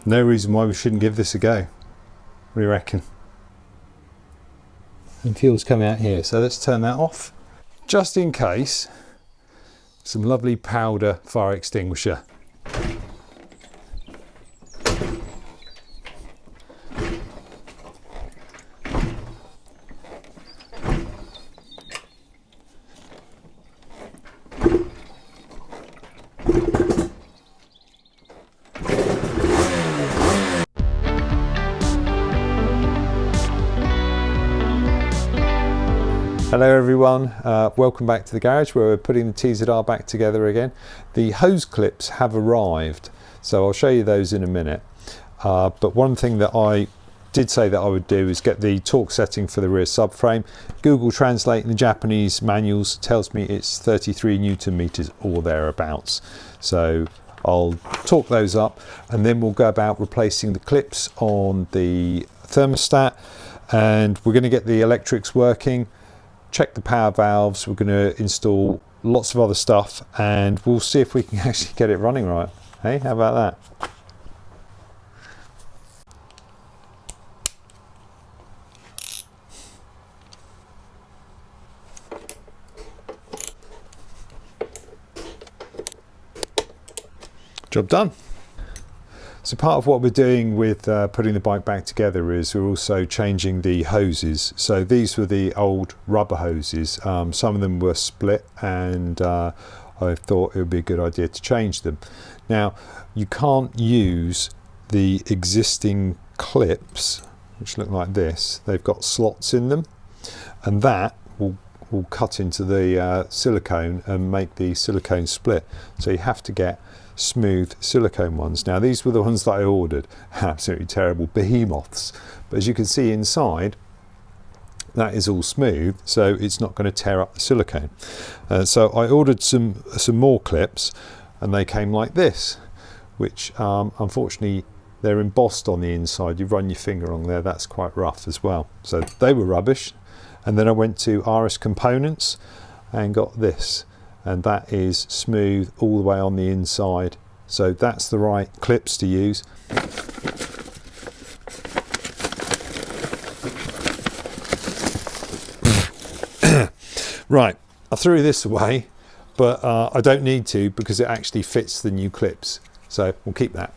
No reason why we shouldn't give this a go. What do you reckon? And fuel's coming out here, so let's turn that off. Just in case, some lovely powder fire extinguisher. Hello everyone, welcome back to the garage where we're putting the TZR back together again. The hose clips have arrived, so I'll show you those in a minute. But one thing that I did say that I would do is get the torque setting for the rear subframe. Google Translate in the Japanese manuals tells me it's 33 Newton meters or thereabouts. So I'll torque those up and then we'll go about replacing the clips on the thermostat, and we're going to get the electrics working. Check the power valves, we're going to install lots of other stuff, and we'll see if we can actually get it running right. Hey, how about that? Job done. So part of what we're doing with putting the bike back together is we're also changing the hoses. So these were the old rubber hoses. Some of them were split, and I thought it would be a good idea to change them. Now, you can't use the existing clips, which look like this. They've got slots in them, and that will cut into the silicone and make the silicone split. So you have to get smooth silicone ones. Now these were the ones that I ordered, absolutely terrible behemoths, but as you can see inside, that is all smooth, so it's not going to tear up the silicone. So I ordered some more clips, and they came like this, which unfortunately they're embossed on the inside. You run your finger on there, that's quite rough as well. So they were rubbish, and then I went to RS Components and got this, and that is smooth all the way on the inside. So that's the right clips to use. Right, I threw this away, but I don't need to because it actually fits the new clips. So we'll keep that.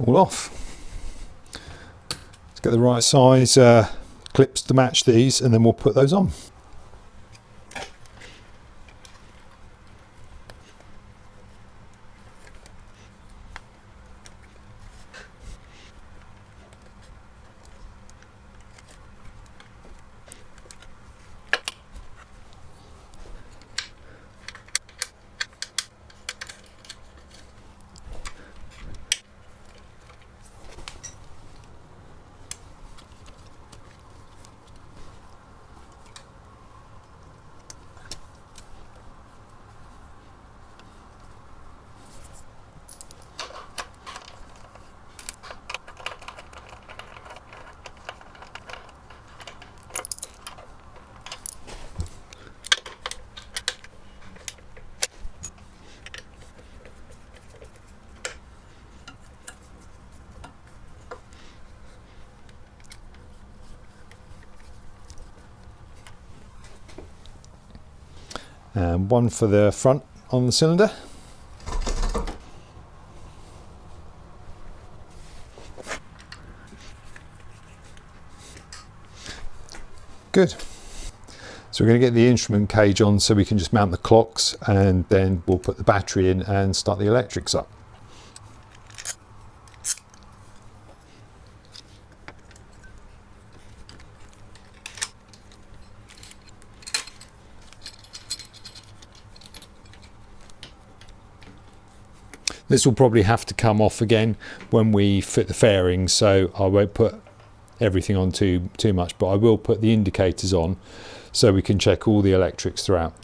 All off. Let's get the right size clips to match these, and then we'll put those on. And one for the front on the cylinder. good. So we're going to get the instrument cage on so we can just mount the clocks, and then we'll put the battery in and start the electrics up. This will probably have to come off again when we fit the fairings, so I won't put everything on too much, but I will put the indicators on so we can check all the electrics throughout.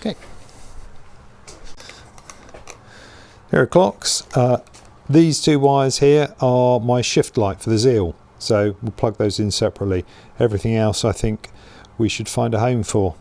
Okay. Here are clocks. These two wires here are my shift light for the Zeel, so we'll plug those in separately. Everything else I think we should find a home for.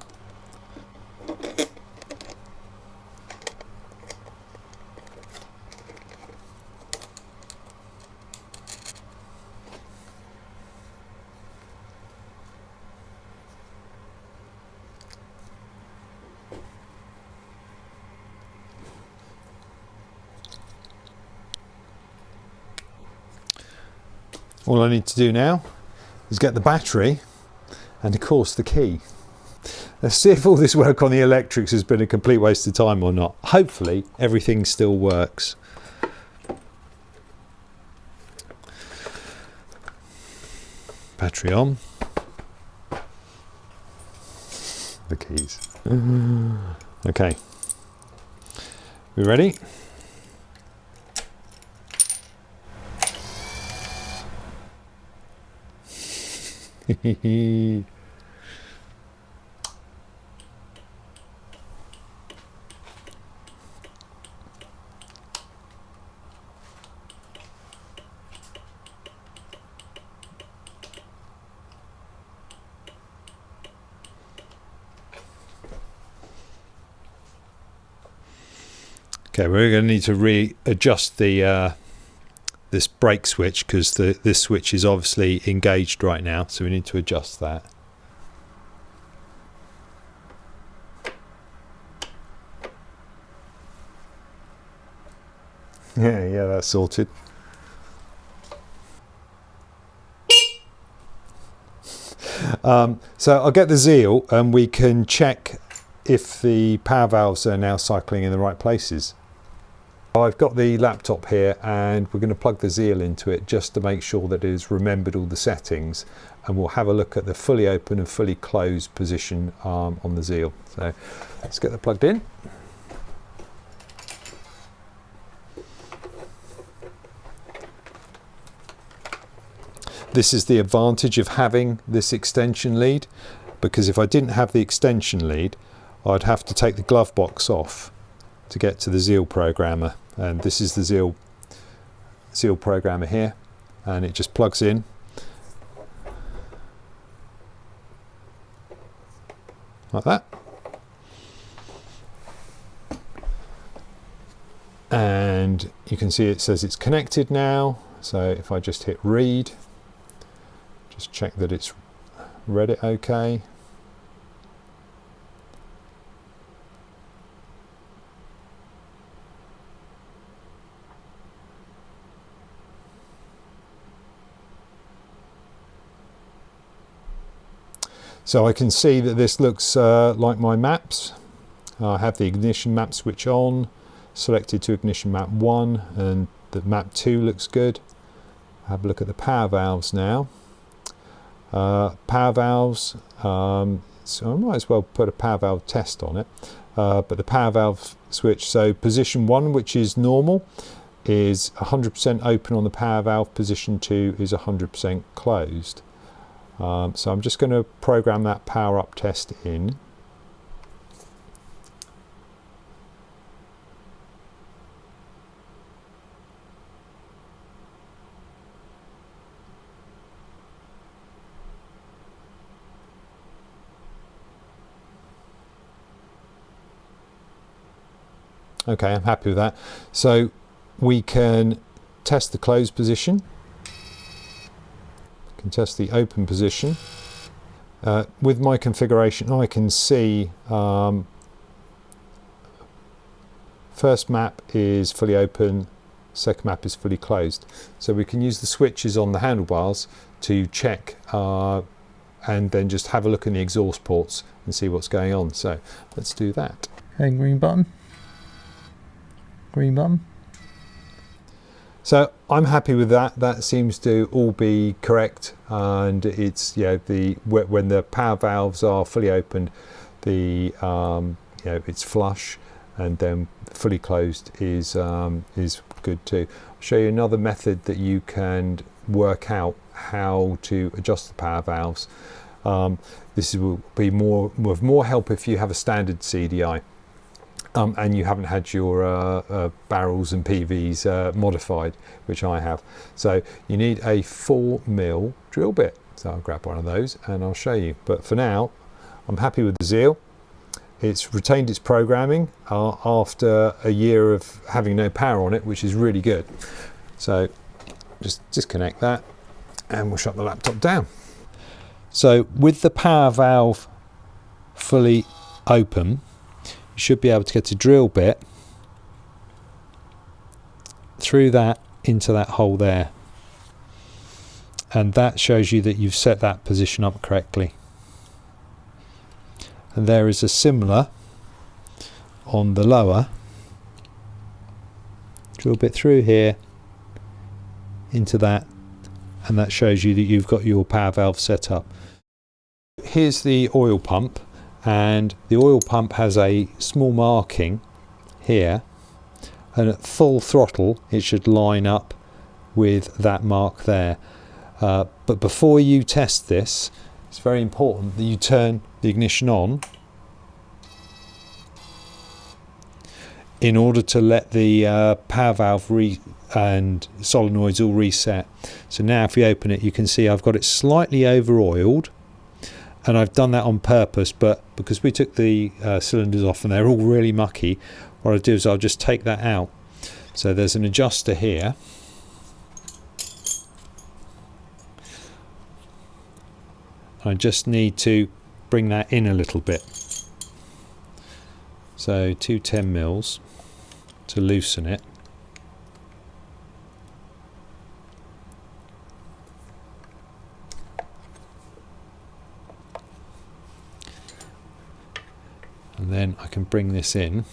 All I need to do now is get the battery and of course the key. Let's see if all this work on the electrics has been a complete waste of time or not. Hopefully everything still works. Battery on. The keys. Okay. We ready? Okay, we're going to need to readjust the this brake switch because this switch is obviously engaged right now, so we need to adjust that. Yeah, that's sorted. So I'll get the Zeel and we can check if the power valves are now cycling in the right places. I've got the laptop here and we're going to plug the Zeel into it just to make sure that it has remembered all the settings, and we'll have a look at the fully open and fully closed position on the Zeel. So let's get that plugged in. This is the advantage of having this extension lead, because if I didn't have the extension lead I'd have to take the glove box off to get to the Zeel programmer, and this is the Zeel programmer here, and it just plugs in like that, and you can see it says it's connected now. So if I just hit read, just check that it's read it okay. So I can see that this looks like my maps. I have the ignition map switch on, selected to ignition map 1, and the map 2 looks good. Have a look at the power valves now. Power valves, so I might as well put a power valve test on it. But the power valve switch, so position 1, which is normal, is 100% open on the power valve. Position 2 is 100% closed. So I'm just going to program that power up test in. Okay, I'm happy with that. So we can test the closed position, can test the open position. With my configuration, I can see first map is fully open, second map is fully closed. So we can use the switches on the handlebars to check and then just have a look in the exhaust ports and see what's going on. So let's do that. Okay, green button. Green button. So I'm happy with that. That seems to all be correct, and it's when the power valves are fully opened, the it's flush, and then fully closed is good too. I'll show you another method that you can work out how to adjust the power valves. This will be of more help if you have a standard CDI. And you haven't had your barrels and PVs modified, which I have. So you need a 4mm drill bit. So I'll grab one of those and I'll show you. But for now, I'm happy with the Zeel. It's retained its programming after a year of having no power on it, which is really good. So just disconnect that and we'll shut the laptop down. So with the power valve fully open, you should be able to get a drill bit through that into that hole there, and that shows you that you've set that position up correctly. And there is a similar on the lower. Drill bit through here into that, and that shows you that you've got your power valve set up. Here's the oil pump. And the oil pump has a small marking here, and at full throttle it should line up with that mark there. But before you test this, it's very important that you turn the ignition on in order to let the power valve and solenoids all reset. So now if we open it, you can see I've got it slightly over oiled. And I've done that on purpose, but because we took the cylinders off and they're all really mucky, what I'll do is I'll just take that out. So there's an adjuster here. I just need to bring that in a little bit. So 2 10mm to loosen it. And then I can bring this in.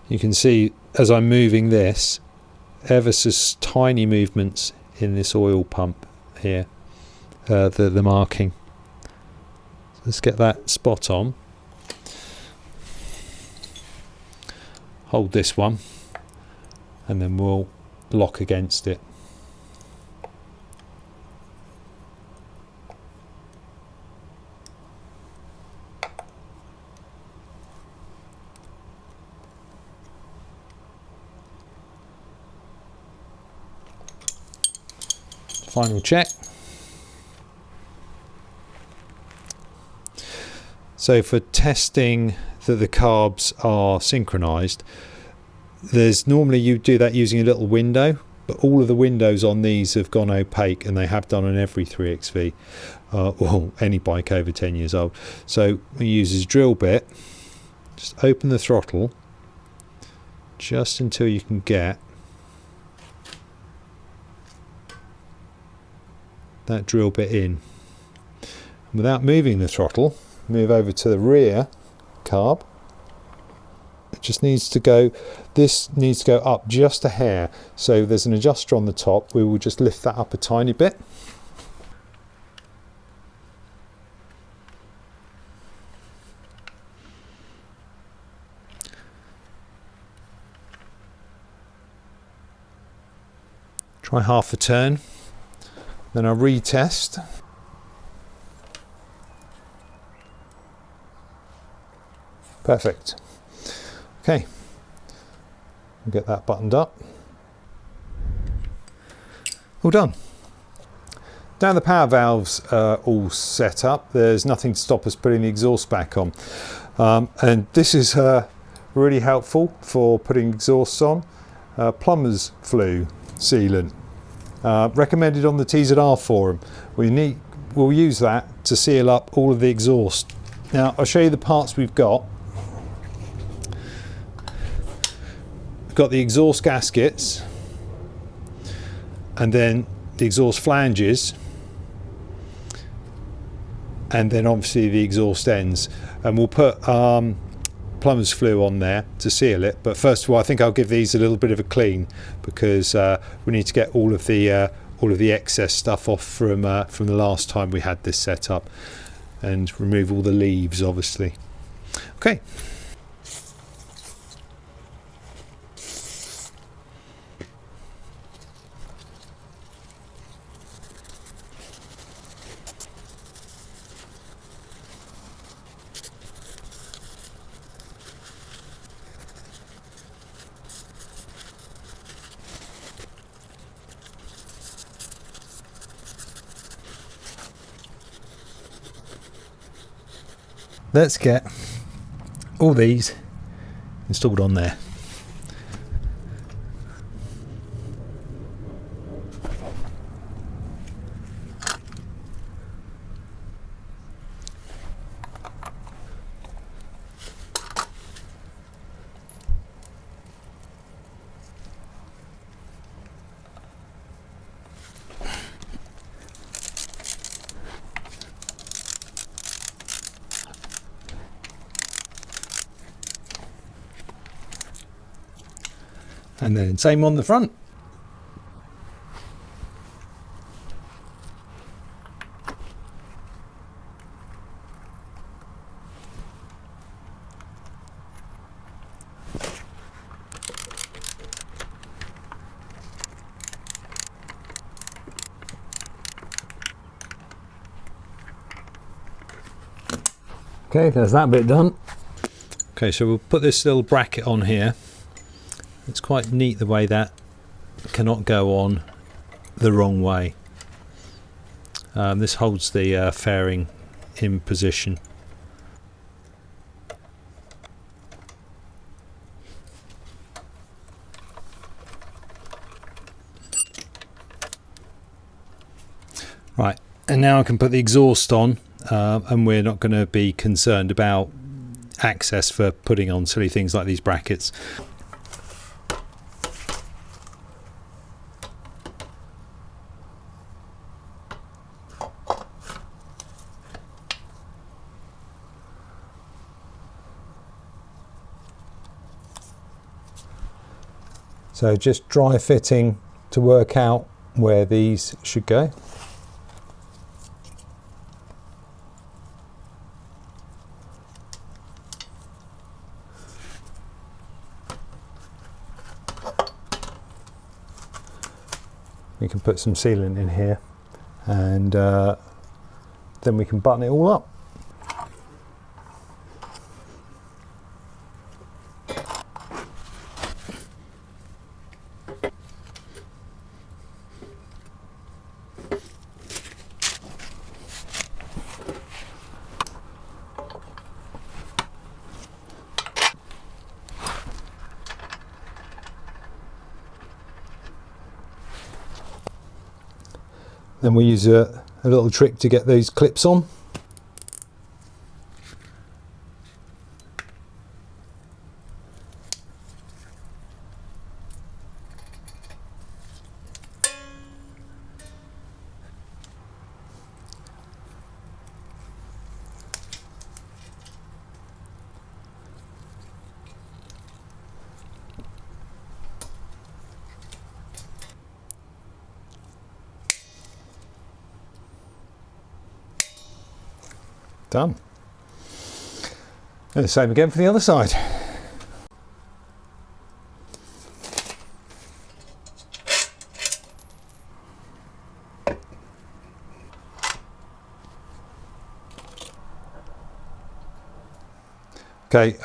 You can see as I'm moving this, ever so tiny movements in this oil pump here, the marking. Let's get that spot on. Hold this one, and then we'll lock against it. Final check. So for testing that the carbs are synchronized, there's normally you do that using a little window, but all of the windows on these have gone opaque, and they have done on every 3XV or any bike over 10 years old. So we use this drill bit, just open the throttle just until you can get that drill bit in. Without moving the throttle, move over to the rear carb. It just needs to go, this needs to go up just a hair. So there's an adjuster on the top. We will just lift that up a tiny bit. Try half a turn. Then I'll retest. Perfect. Okay, we'll get that buttoned up. All done. Now the power valves are all set up. There's nothing to stop us putting the exhaust back on. And this is really helpful for putting exhausts on. Plumber's flue sealant, recommended on the TZR forum. We'll use that to seal up all of the exhaust. Now I'll show you the parts we've got. We've got the exhaust gaskets, and then the exhaust flanges, and then obviously the exhaust ends, and we'll put plumber's flue on there to seal it. But first of all, I think I'll give these a little bit of a clean, because we need to get all of the excess stuff off from the last time we had this set up, and remove all the leaves, obviously. Okay. Let's get all these installed on there. And then same on the front. Okay, there's that bit done. Okay, so we'll put this little bracket on here. It's quite neat the way that cannot go on the wrong way. This holds the fairing in position. Right, and now I can put the exhaust on, and we're not going to be concerned about access for putting on silly things like these brackets. So just dry fitting to work out where these should go. We can put some sealant in here, and then we can button it all up. Then we use a little trick to get those clips on. Done. And the same again for the other side. Okay,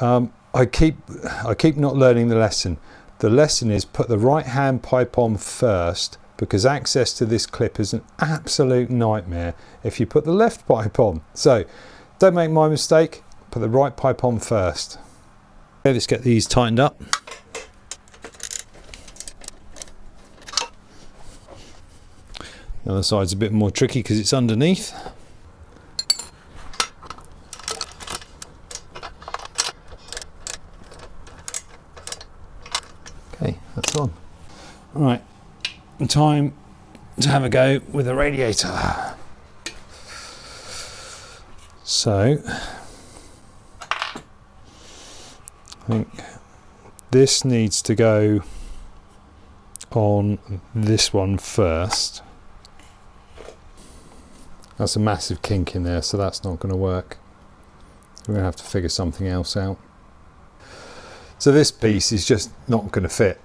I keep not learning the lesson. The lesson is put the right hand pipe on first because access to this clip is an absolute nightmare if you put the left pipe on. So don't make my mistake, put the right pipe on first. Okay, let's get these tightened up. The other side's a bit more tricky because it's underneath. Okay, that's on. Right, time to have a go with the radiator. So, I think this needs to go on this one first. That's a massive kink in there, so that's not going to work. We're going to have to figure something else out. So this piece is just not going to fit.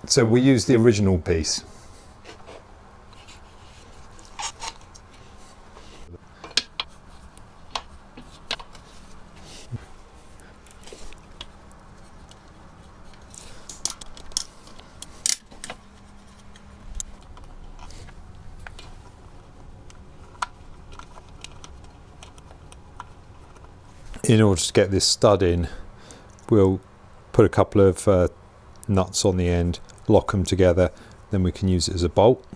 So we use the original piece. In order to get this stud in, we'll put a couple of nuts on the end, lock them together, then we can use it as a bolt.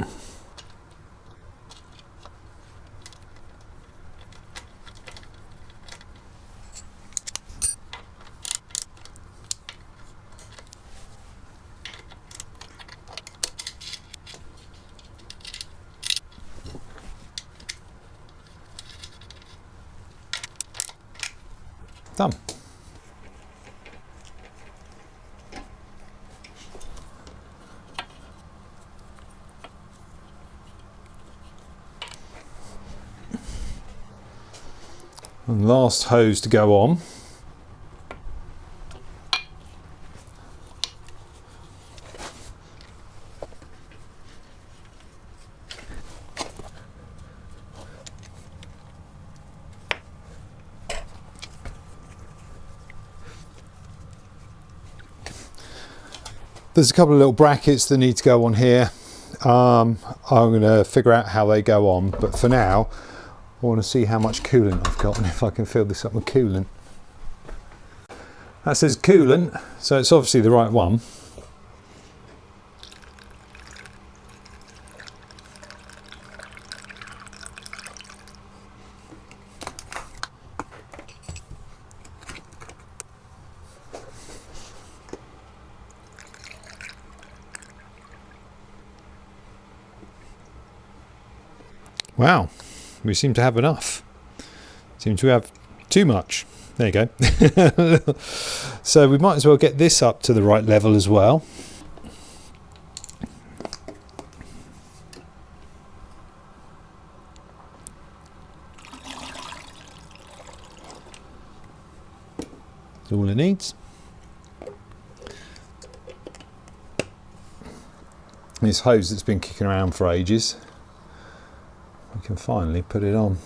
Done. And last hose to go on. There's a couple of little brackets that need to go on here. I'm going to figure out how they go on, but for now I want to see how much coolant I've got and if I can fill this up with coolant. That says coolant, so it's obviously the right one. Wow, we seem to have enough. Seem to have too much. There you go. So we might as well get this up to the right level as well. That's all it needs. This hose that's been kicking around for ages, we can finally put it on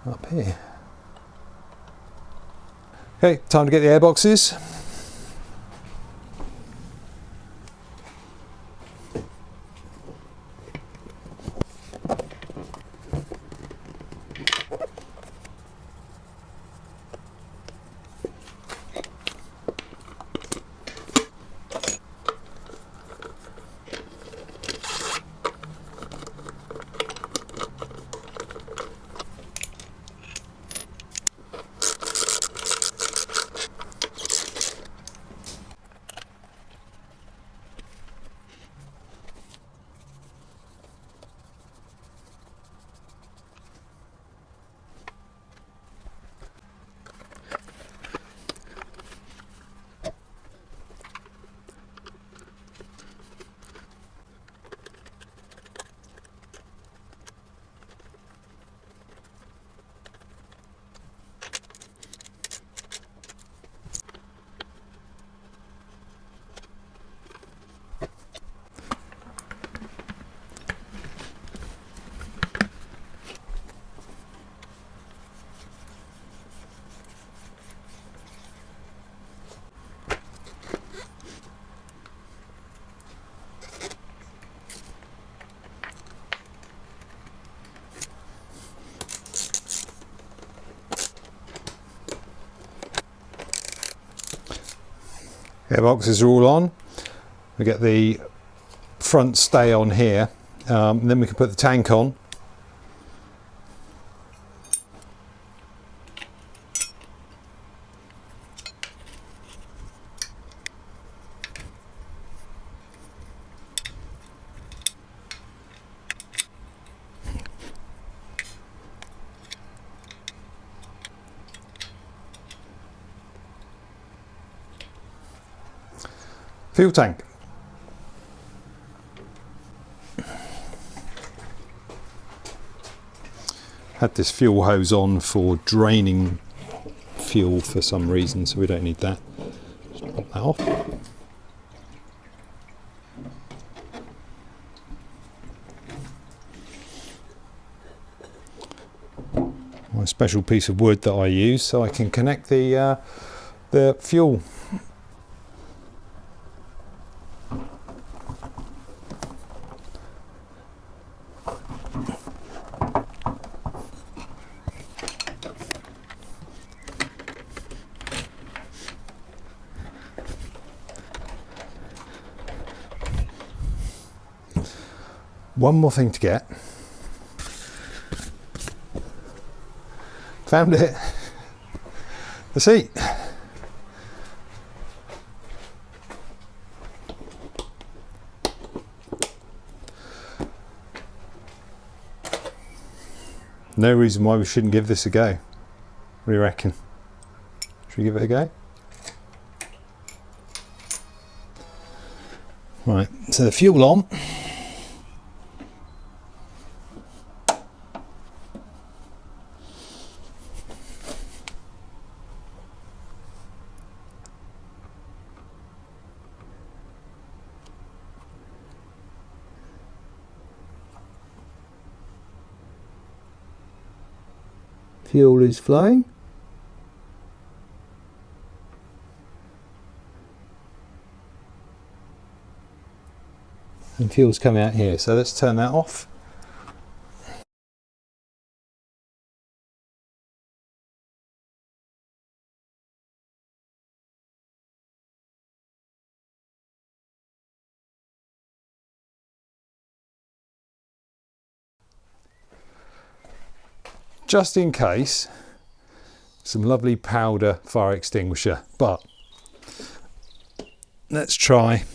up here. Okay, time to get the airboxes. Airboxes are all on. We get the front stay on here, and then we can put the tank on. Fuel tank. Had this fuel hose on for draining fuel for some reason, so we don't need that. Just pop that off. My special piece of wood that I use so I can connect the fuel. One more thing to get. Found it. The seat. No reason why we shouldn't give this a go. What do you reckon? Should we give it a go? Right, so the fuel on. Fuel is flowing. And fuel's coming out here, so let's turn that off. Just in case, some lovely powder fire extinguisher, but let's try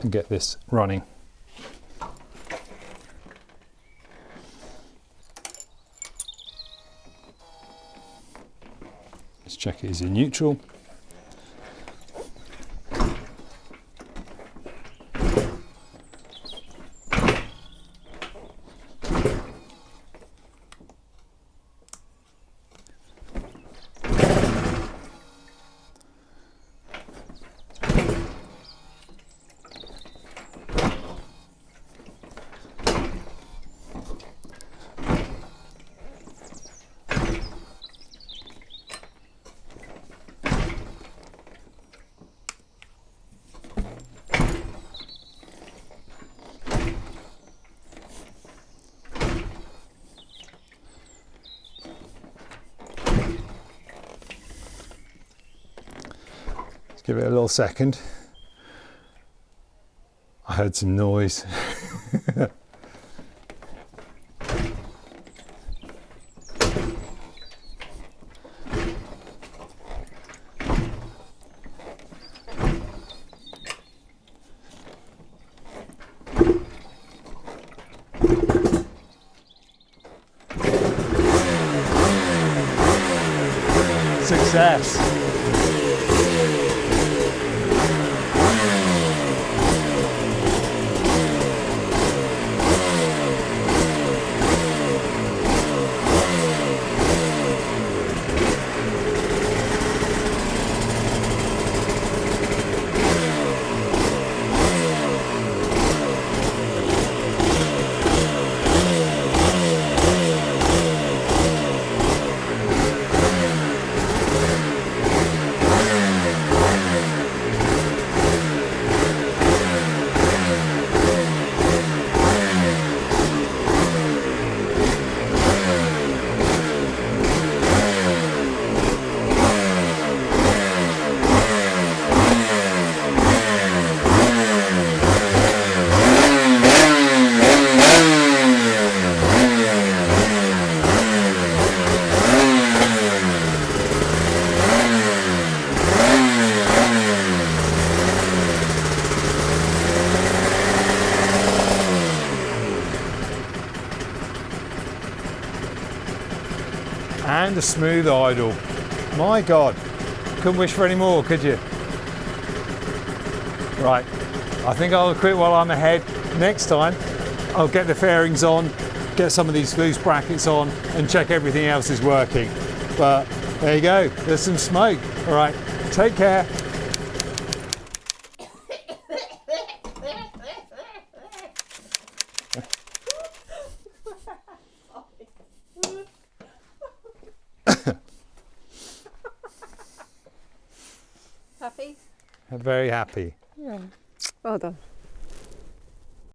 and get this running. Let's check it is in neutral. Give it a little second. I heard some noise. Success. And a smooth idle. My God, couldn't wish for any more, could you? Right, I think I'll quit while I'm ahead. Next time, I'll get the fairings on, get some of these loose brackets on, and check everything else is working. But there you go, there's some smoke. All right, take care. Happy? I'm very happy. Yeah. Well done.